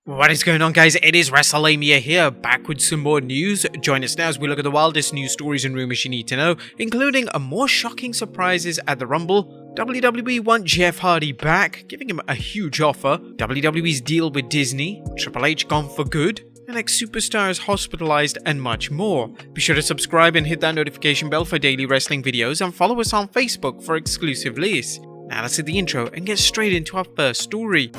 What is going on, guys? It is Wrestlelamia here, back with some more news. Join us now as we look at the wildest news stories and rumors you need to know, including more shocking surprises at the Rumble, WWE want Jeff Hardy back, giving him a huge offer, WWE's deal with Disney, Triple H gone for good, NXT Superstars Hospitalized, and much more. Be sure to subscribe and hit that notification bell for daily wrestling videos, and follow us on Facebook for exclusive lists. Now let's hit the intro and get straight into our first story.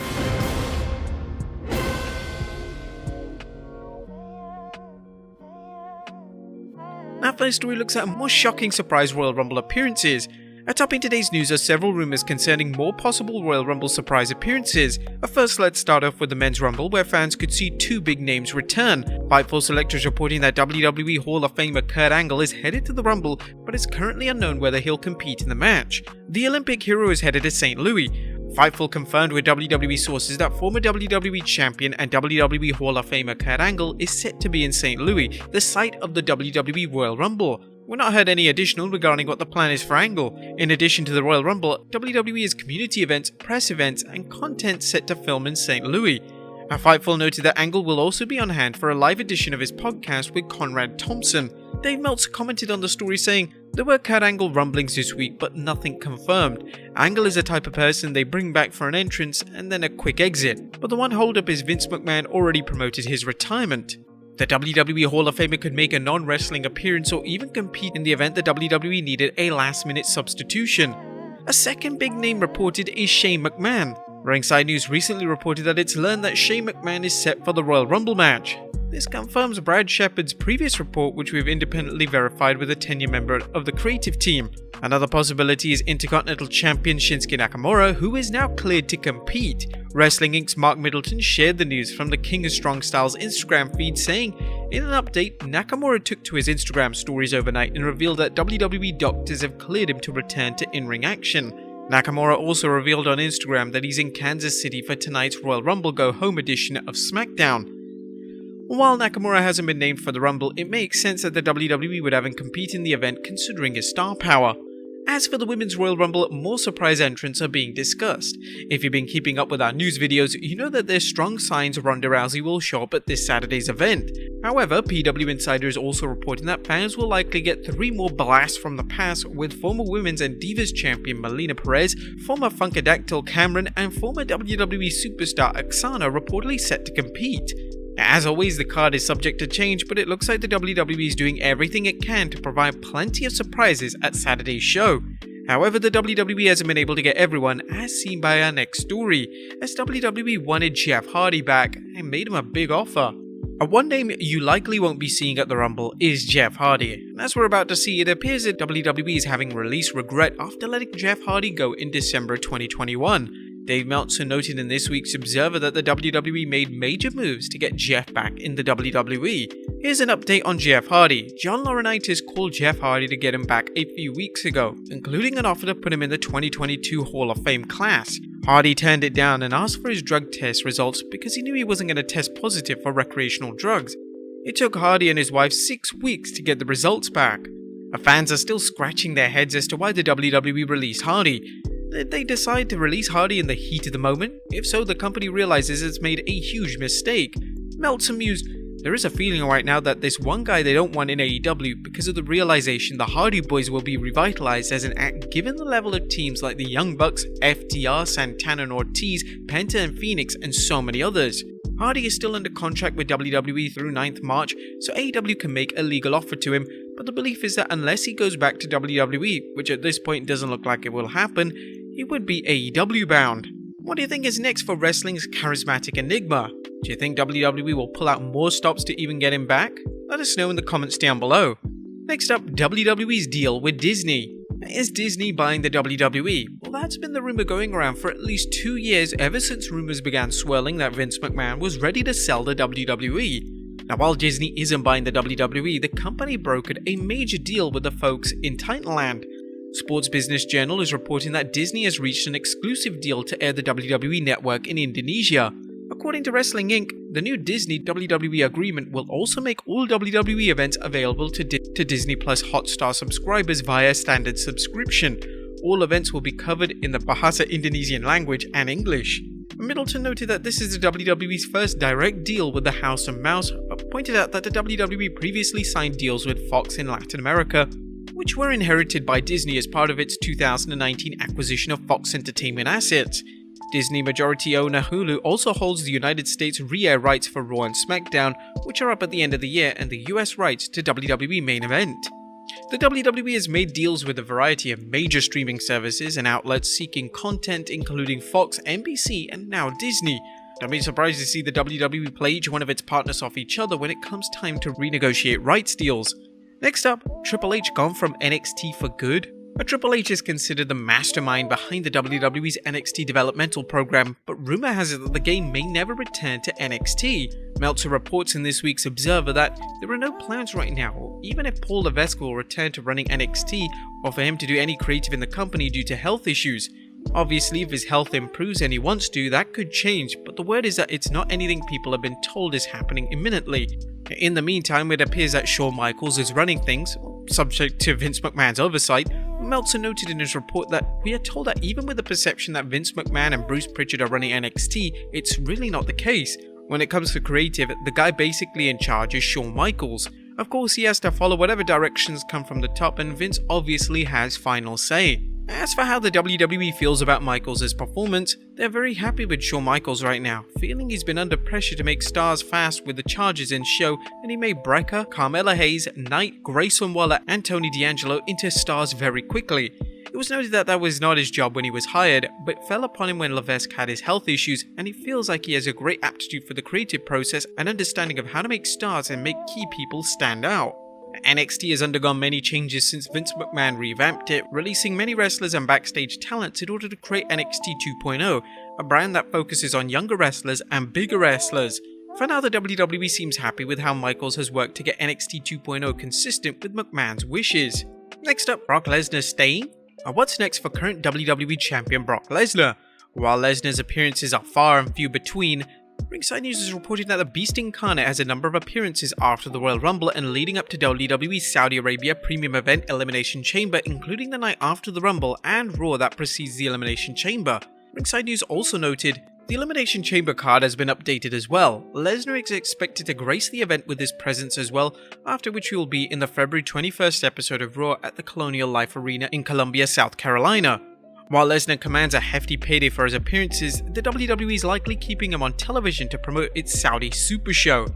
Our first story looks at more shocking surprise Royal Rumble appearances. Atop in today's news are several rumors concerning more possible Royal Rumble surprise appearances. But first, let's start off with the Men's Rumble, where fans could see two big names return. Fightful Selectors reporting that WWE Hall of Famer Kurt Angle is headed to the Rumble, but it's currently unknown whether he'll compete in the match. The Olympic hero is headed to St. Louis. Fightful confirmed with WWE sources that former WWE Champion and WWE Hall of Famer Kurt Angle is set to be in St. Louis, the site of the WWE Royal Rumble. We've not heard any additional regarding what the plan is for Angle. In addition to the Royal Rumble, WWE has community events, press events, and content set to film in St. Louis. Fightful noted that Angle will also be on hand for a live edition of his podcast with Conrad Thompson. Dave Meltzer commented on the story saying, "There were Kurt Angle rumblings this week, but nothing confirmed. Angle is the type of person they bring back for an entrance and then a quick exit, but the one holdup is Vince McMahon already promoted his retirement." The WWE Hall of Famer could make a non-wrestling appearance or even compete in the event the WWE needed a last-minute substitution. A second big name reported is Shane McMahon. Ringside News recently reported that it's learned that Shane McMahon is set for the Royal Rumble match. This confirms Brad Shepard's previous report, which we've independently verified with a tenure member of the creative team. Another possibility is Intercontinental Champion Shinsuke Nakamura, who is now cleared to compete. Wrestling Inc.'s Mark Middleton shared the news from the King of Strong Style's Instagram feed, saying, in an update, Nakamura took to his Instagram stories overnight and revealed that WWE doctors have cleared him to return to in-ring action. Nakamura also revealed on Instagram that he's in Kansas City for tonight's Royal Rumble Go Home edition of SmackDown. While Nakamura hasn't been named for the Rumble, it makes sense that the WWE would have him compete in the event considering his star power. As for the Women's Royal Rumble, more surprise entrants are being discussed. If you've been keeping up with our news videos, you know that there's strong signs Ronda Rousey will show up at this Saturday's event. However, PW Insider is also reporting that fans will likely get 3 more blasts from the past, with former Women's and Divas Champion Melina Perez, former Funkadactyl Cameron, and former WWE Superstar Oksana reportedly set to compete. As always, the card is subject to change, but it looks like the WWE is doing everything it can to provide plenty of surprises at Saturday's show. However, the WWE hasn't been able to get everyone, as seen by our next story, as WWE wanted Jeff Hardy back and made him a big offer. One name you likely won't be seeing at the Rumble is Jeff Hardy, and as we're about to see, it appears that WWE is having release regret after letting Jeff Hardy go in December 2021. Dave Meltzer noted in this week's Observer that the WWE made major moves to get Jeff back in the WWE. Here's an update on Jeff Hardy. John Laurinaitis called Jeff Hardy to get him back a few weeks ago, including an offer to put him in the 2022 Hall of Fame class. Hardy turned it down and asked for his drug test results because he knew he wasn't going to test positive for recreational drugs. It took Hardy and his wife 6 weeks to get the results back. Fans are still scratching their heads as to why the WWE released Hardy. Did they decide to release Hardy in the heat of the moment? If so, the company realizes it's made a huge mistake. Meltzer mused, "There is a feeling right now that this one guy they don't want in AEW because of the realization the Hardy Boys will be revitalized as an act given the level of teams like the Young Bucks, FTR, Santana and Ortiz, Penta and Phoenix, and so many others." Hardy is still under contract with WWE through 9th March, so AEW can make a legal offer to him, but the belief is that unless he goes back to WWE, which at this point doesn't look like it will happen, he would be AEW bound. What do you think is next for wrestling's charismatic enigma? Do you think WWE will pull out more stops to even get him back? Let us know in the comments down below. Next up, WWE's deal with Disney. Is Disney buying the WWE? Well, that's been the rumor going around for at least 2 years, ever since rumors began swirling that Vince McMahon was ready to sell the WWE. Now, while Disney isn't buying the WWE, the company brokered a major deal with the folks in Titanland. Sports Business Journal is reporting that Disney has reached an exclusive deal to air the WWE network in Indonesia. According to Wrestling Inc., the new Disney WWE agreement will also make all WWE events available to Disney Plus Hotstar subscribers via standard subscription. All events will be covered in the Bahasa Indonesian language and English. Middleton noted that this is the WWE's first direct deal with the House of Mouse, but pointed out that the WWE previously signed deals with Fox in Latin America, which were inherited by Disney as part of its 2019 acquisition of Fox Entertainment assets. Disney majority owner Hulu also holds the United States re-air rights for Raw and SmackDown, which are up at the end of the year, and the US rights to WWE Main Event. The WWE has made deals with a variety of major streaming services and outlets seeking content, including Fox, NBC, and now Disney. Don't be surprised to see the WWE play each one of its partners off each other when it comes time to renegotiate rights deals. Next up, Triple H gone from NXT for Good. Triple H is considered the mastermind behind the WWE's NXT developmental program, but rumor has it that the game may never return to NXT. Meltzer reports in this week's Observer that there are no plans right now, even if Paul Levesque will return to running NXT, or for him to do any creative in the company due to health issues. Obviously, if his health improves and he wants to, that could change, but the word is that it's not anything people have been told is happening imminently. In the meantime, it appears that Shawn Michaels is running things, subject to Vince McMahon's oversight. Meltzer noted in his report that we are told that even with the perception that Vince McMahon and Bruce Pritchard are running NXT, it's really not the case. When it comes to creative, the guy basically in charge is Shawn Michaels. Of course, he has to follow whatever directions come from the top, and Vince obviously has final say. As for how the WWE feels about Michaels' performance, they're very happy with Shawn Michaels right now, feeling he's been under pressure to make stars fast with the charges in show, and he made Brecker, Carmella Hayes, Knight, Grayson Waller, and Tony D'Angelo into stars very quickly. It was noted that was not his job when he was hired, but fell upon him when Levesque had his health issues, and he feels like he has a great aptitude for the creative process and understanding of how to make stars and make key people stand out. NXT has undergone many changes since Vince McMahon revamped it, releasing many wrestlers and backstage talents in order to create NXT 2.0, a brand that focuses on younger wrestlers and bigger wrestlers. For now, the WWE seems happy with how Michaels has worked to get NXT 2.0 consistent with McMahon's wishes. Next up, Brock Lesnar staying? What's next for current WWE Champion Brock Lesnar? While Lesnar's appearances are far and few between, Ringside News is reporting that the Beast Incarnate has a number of appearances after the Royal Rumble and leading up to WWE's Saudi Arabia premium event Elimination Chamber, including the night after the Rumble and Raw that precedes the Elimination Chamber. Ringside News also noted, the Elimination Chamber card has been updated as well. Lesnar is expected to grace the event with his presence as well, after which he will be in the February 21st episode of Raw at the Colonial Life Arena in Columbia, South Carolina. While Lesnar commands a hefty payday for his appearances, the WWE is likely keeping him on television to promote its Saudi Super Show,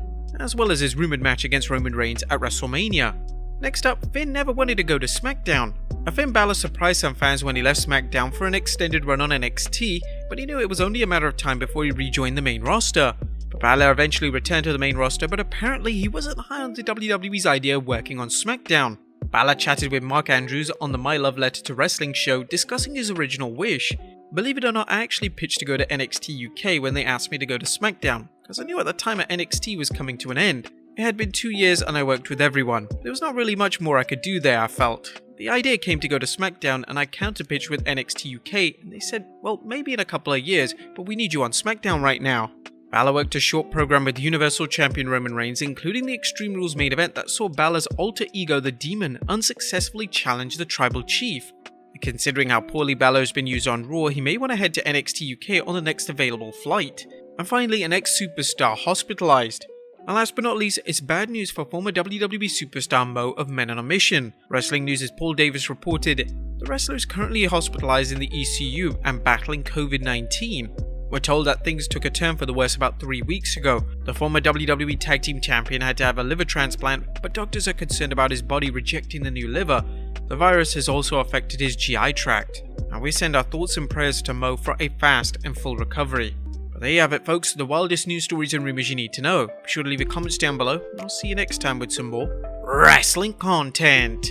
as well as his rumored match against Roman Reigns at WrestleMania. Next up, Finn never wanted to go to SmackDown. Finn Balor surprised some fans when he left SmackDown for an extended run on NXT, but he knew it was only a matter of time before he rejoined the main roster. But Balor eventually returned to the main roster, but apparently he wasn't high on the WWE's idea of working on SmackDown. Balor chatted with Mark Andrews on the My Love Letter to Wrestling show discussing his original wish. Believe it or not, I actually pitched to go to NXT UK when they asked me to go to SmackDown, because I knew at the time that NXT was coming to an end. It had been 2 years and I worked with everyone. There was not really much more I could do there, I felt. The idea came to go to SmackDown and I counterpitched with NXT UK and they said, well, maybe in a couple of years, but we need you on SmackDown right now. Balor worked a short program with Universal Champion Roman Reigns, including the Extreme Rules main event that saw Balor's alter ego, the Demon, unsuccessfully challenge the Tribal Chief. Considering how poorly Balor has been used on Raw, he may want to head to NXT UK on the next available flight. And finally, an ex-superstar hospitalized. And last but not least, it's bad news for former WWE Superstar Mo of Men on a Mission. Wrestling News' Paul Davis reported, the wrestler is currently hospitalized in the ECU and battling COVID-19. We're told that things took a turn for the worse about 3 weeks ago. The former WWE Tag Team Champion had to have a liver transplant, but doctors are concerned about his body rejecting the new liver. The virus has also affected his GI tract. Now we send our thoughts and prayers to Mo for a fast and full recovery. But there you have it folks, the wildest news stories and rumors you need to know. Be sure to leave your comments down below, and I'll see you next time with some more wrestling content.